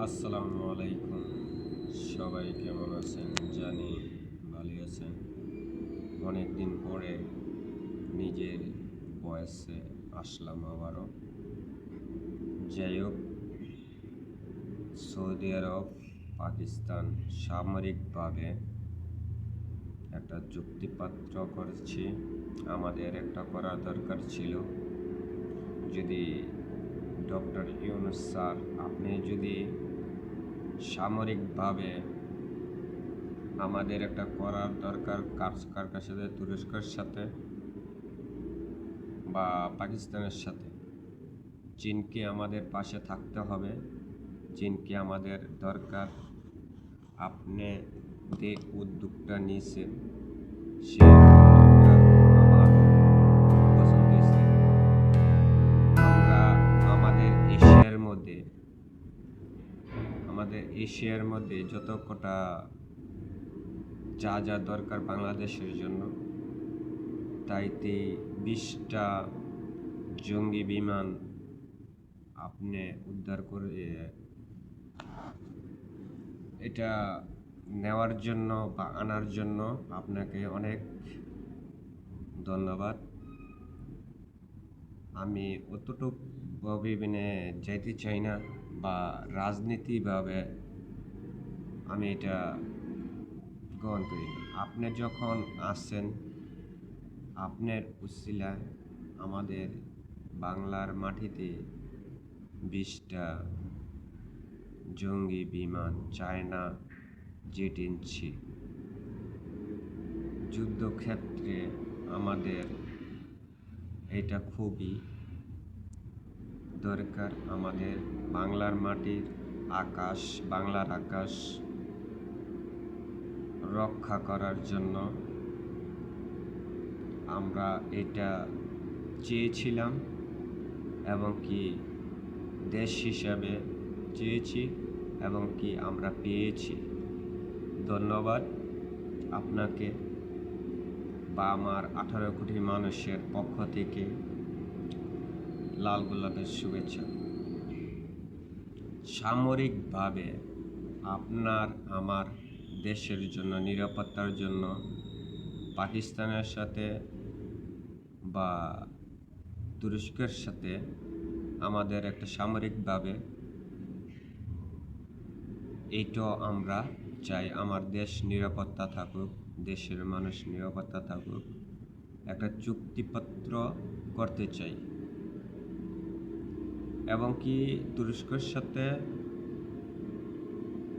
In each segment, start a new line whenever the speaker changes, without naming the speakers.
আসসালামু আলাইকুম। সবাই কেমন আছেন? জানি ভালো আছেন। অনেক দিন পরে নিজের ভয়েসে আসলাম আবারও। যাই হোক, সৌদি আরব পাকিস্তান সামরিকভাবে একটা চুক্তিপত্র করেছি। আমাদের একটা করা দরকার ছিল। যদি ডক্টর ইউনূস স্যার, আপনি যদি সামরিকভাবে আমাদের একটা করার দরকার কার সাথে, তুরস্কের সাথে বা পাকিস্তানের সাথে। চীনকে আমাদের পাশে থাকতে হবে, চীনকে আমাদের দরকার। আপনি যে উদ্যোগটা নিয়েছেন সেই উদ্যোগটা আমার পছন্দ হয়েছে। আমরা আমাদের এশিয়ার মধ্যে যত কটা যা দরকার বাংলাদেশের জন্য, তাইতে 20টা জঙ্গি বিমান আপনি উদ্ধার করে এটা নেওয়ার জন্য বা আনার জন্য আপনাকে অনেক ধন্যবাদ। আমি অতটুক ভাবে যাইতে চাই না, বা রাজনীতিভাবে আমি এটা গ্রহণ করি না। আপনি যখন আসছেন, আপনার উসিলায় আমাদের বাংলার মাটিতে 20টা জঙ্গি বিমান, চায়না জেট যুদ্ধক্ষেত্রে আমাদের এটা খুবই দরকার। আমাদের বাংলার মাটির বাংলার আকাশ রক্ষা করার জন্য আমরা এটা চেয়েছিলাম, এবং কি দেশ হিসাবে চেয়েছি, এবং কি আমরা পেয়েছি। ধন্যবাদ আপনাকে বা আমার 18 কোটি মানুষের পক্ষ থেকে লাল গোলাপের শুভেচ্ছা। সামরিকভাবে আপনার আমার দেশের জন্য, নিরাপত্তার জন্য পাকিস্তানের সাথে বা তুরস্কের সাথে আমাদের একটা সামরিকভাবে এইটাও আমরা চাই, আমার দেশ নিরাপত্তা থাকুক, দেশের মানুষ নিরাপত্তা থাকুক। একটা চুক্তিপত্র করতে চাই, এবং কি তুরস্কের সাথে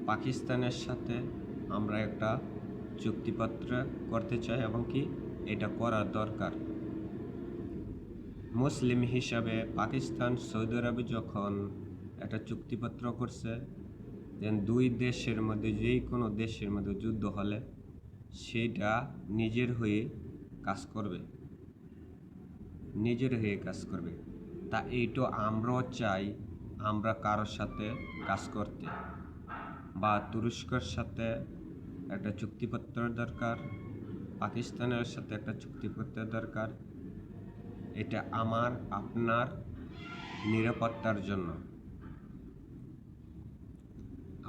পাকিস্তানের সাথে আমরা একটা চুক্তিপত্র করতে চাই, এবং কি এটা করা দরকার। মুসলিম হিসাবে পাকিস্তান সৌদি আরবে যখন একটা চুক্তিপত্র করছে, দেন দুই দেশের মধ্যে যে কোনো দেশের মধ্যে যুদ্ধ হলে সেটা নিজের হয়ে কাজ করবে। তা এইটা আমরাও চাই, আমরা কারোর সাথে কাজ করতে, বা তুরস্কের সাথে একটা চুক্তিপত্র দরকার, পাকিস্তানের সাথে একটা চুক্তিপত্র দরকার। এটা আমার আপনার নিরাপত্তার জন্য,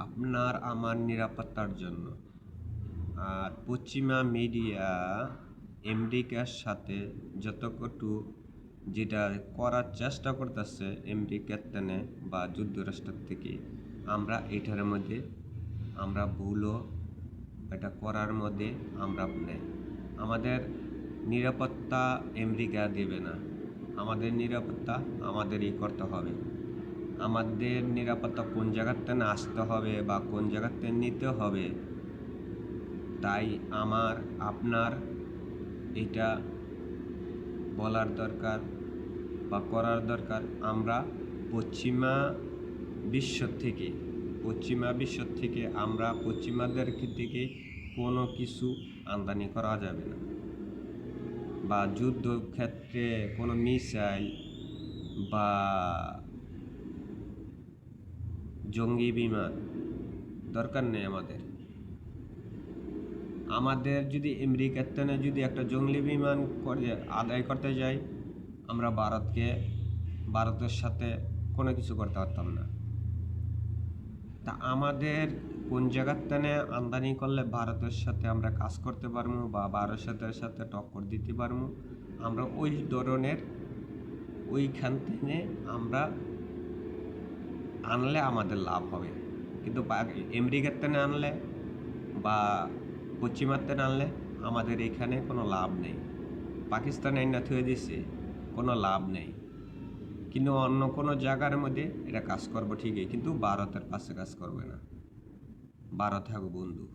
আপনার আমার নিরাপত্তার জন্য। আর পশ্চিমা মিডিয়া আমেরিকার সাথে যতটুকু যেটা করার চেষ্টা করতেছে আমেরিকার তেনে বা যুক্তরাষ্ট্র থেকে, আমরা এটার মধ্যে আমরা ভুলও এটা করার মধ্যে আমরা নেই। আমাদের নিরাপত্তা আমেরিকা দেবে না, আমাদের নিরাপত্তা আমাদেরই করতে হবে। আমাদের নিরাপত্তা কোন জায়গাতে না আসতে হবে বা কোন জায়গাতে নিতে হবে, তাই আমার আপনার এটা বলার দরকার বা করার দরকার। আমরা পশ্চিমা বিশ্ব থেকে আমরা পশ্চিমাদের থেকে কোনো কিছু আমদানি করা যাবে না, বা যুদ্ধক্ষেত্রে কোনো মিসাইল বা জঙ্গি বিমান দরকার নেই আমাদের যদি আমেরিকার তেনে যদি একটা জঙ্গি বিমান আদায় করতে যাই, আমরা ভারতের সাথে কোনো কিছু করতে পারতাম না। তা আমাদের কোন জায়গার থেকে আমদানি করলে ভারতের সাথে আমরা কাজ করতে পারবো বা ভারতের সাথে টক্কর দিতে পারবো, আমরা ওই ধরনের ওইখান থেকে আমরা আনলে আমাদের লাভ হবে। কিন্তু আমেরিকার থেকে আনলে বা পশ্চিমার থেকে আনলে আমাদের এখানে কোনো লাভ নেই। পাকিস্তান আইনা থুয়ে দিছে, কোনো লাভ নেই। কিন্তু অন্য কোনো জায়গার মধ্যে এটা কাজ করবো ঠিকই, কিন্তু ভারতের পাশে কাজ করবে না। ভারত থাকো বন্ধু,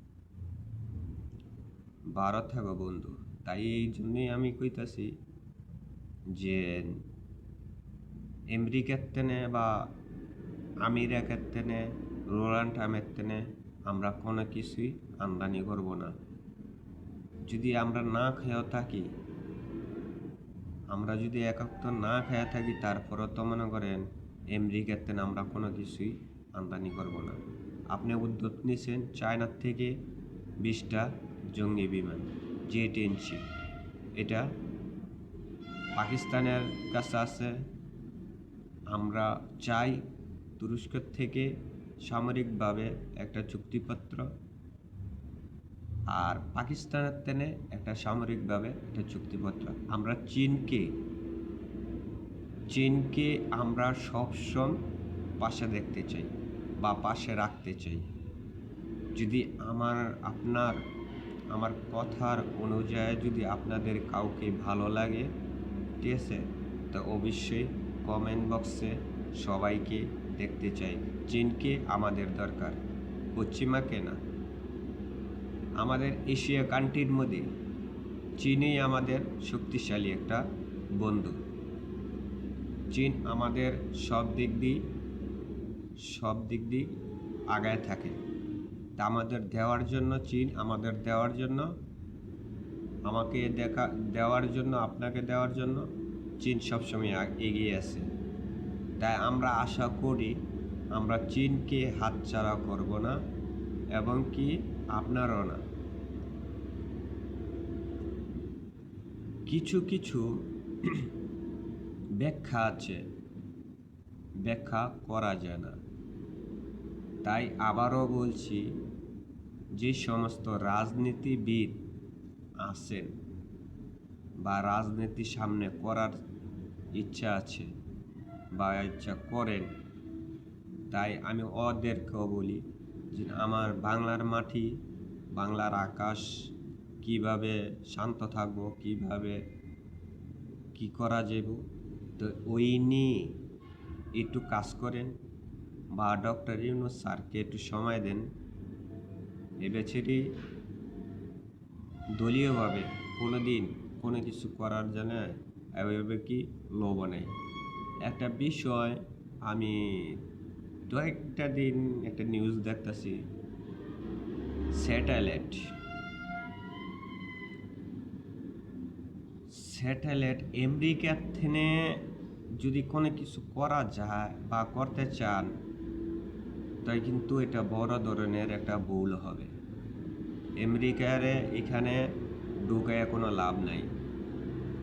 ভারত থাকো বন্ধু। তাই এই জন্যই আমি কইতাছি যে আমেরিকার থেকে বা আমেরিকার থেকে ডোনাল্ড ট্রাম্পের থেকে আমরা কোনো কিছুই আমদানি করব না। যদি আমরা না খেয়েও থাকি, আমরা যদি একাত্তর না খেয়ে থাকি, তারপরও তো মনে করেন আমেরিকার থেকে আমরা কোনো কিছুই আমদানি করব না। আপনি উদ্যোগ নিয়েছেন চায়নার থেকে 20টা জঙ্গি বিমান J-10C, এটা পাকিস্তানের কাছে আছে। আমরা চাই তুরস্কের থেকে সামরিকভাবে একটা চুক্তিপত্র, আর পাকিস্তানের থেকে একটা সামরিকভাবে একটা চুক্তিপত্র। আমরা চীনকে আমরা সবসময় পাশে দেখতে চাই বা পাশে রাখতে চাই। যদি আমার কথার অনুযায়ী যদি আপনাদের কাউকে ভালো লাগে, ঠিক আছে, তো অবশ্যই কমেন্ট বক্সে সবাইকে দেখতে চাই। চীনকে আমাদের দরকার, পশ্চিমাকে না। আমাদের এশিয়া কান্ট্রির মধ্যে চীনই আমাদের শক্তিশালী একটা বন্ধু। চীন আমাদের সব দিক দিয়ে আগায় থাকে। তা আমাদের দেওয়ার জন্য চীন আমাদের দেওয়ার জন্য, আমাকে দেওয়ার জন্য, আপনাকে দেওয়ার জন্য চীন সবসময় এগিয়ে আছে। তাই আমরা আশা করি আমরা চীনকে হাতছাড়া করব না, এবং কি আপনারও না। কিছু কিছু ব্যাখ্যা আছে, ব্যাখ্যা করা যায় না। তাই আবারও বলছি, যে সমস্ত রাজনীতিবিদ আছেন বা রাজনীতি সামনে করার ইচ্ছা আছে বা ইচ্ছা করেন, তাই আমি ওদেরকেও বলি যে আমার বাংলার মাটি, বাংলার আকাশ কিভাবে শান্ত থাকবো, কিভাবে কি করা যাব, তো ওই নিয়ে একটু কাজ করেন বা ডক্টর ইউনূস স্যারকে একটু সময় দেন। ছেড়ে দলীয়ভাবে কোনো দিন কোনো কিছু করার জন্য এভাবে কি লোভ নেই। একটা বিষয় আমি কয়েকটা দিন একটা নিউজ দেখতেছি, স্যাটেলাইট আমেরিকার থেকে যদি কোনো কিছু করা যায় বা করতে চান, তাই কিন্তু এটা বড় ধরনের একটা ভুল হবে। আমেরিকারে এখানে ঢুকায় কোনো লাভ নাই।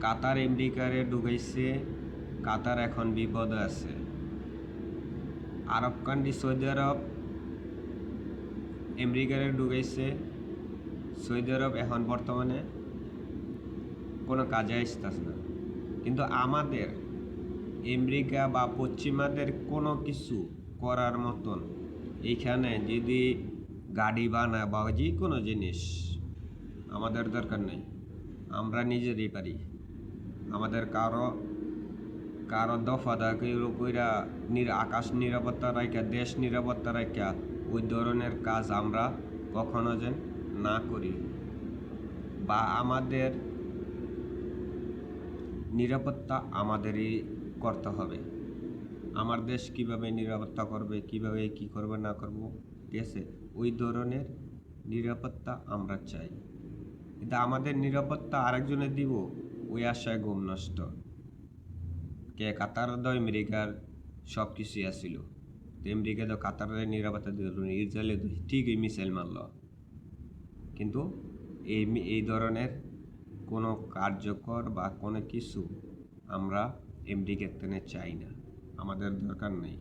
কাতার আমেরিকারে ঢুকাইছে, কাতার এখন বিপদে আছে। আরব কান্ট্রি সৌদি আরব আমেরিকারে ঢুকাইছে, সৌদি আরব এখন বর্তমানে কোনো কাজে আসতেছে না। কিন্তু আমাদের আমেরিকা বা পশ্চিমাদের কোনো কিছু করার মতন এইখানে যদি গাড়ি বানায় বা যে কোনো জিনিস আমাদের দরকার নেই, আমরা নিজেরই পারি। আমাদের কারো দফা কইরা আকাশ নিরাপত্তা রাখা, দেশ নিরাপত্তা রাখা, ওই ধরনের কাজ আমরা কখনো যেন না করি। বা আমাদের নিরাপত্তা আমাদেরই করতে হবে। আমার দেশ কিভাবে নিরাপত্তা করবে, কিভাবে কি করবে না করব, ঠিক আছে, ওই ধরনের নিরাপত্তা আমরা চাই। কিন্তু আমাদের নিরাপত্তা আরেকজনে দিব, ওই আশায় ঘুম নষ্ট। কাতার তো আমেরিকার সব কিছুই আসছিল, তো আমেরিকা তো কাতারের নিরাপত্তা দিল, ইসরায়েলে তো ঠিকই মিসাইল মারল। কিন্তু এই ধরনের কোনো কার্যকর বা কোনো কিছু আমরা আমেরিকার থেকে চাই না। আমাদের দরকার নেই।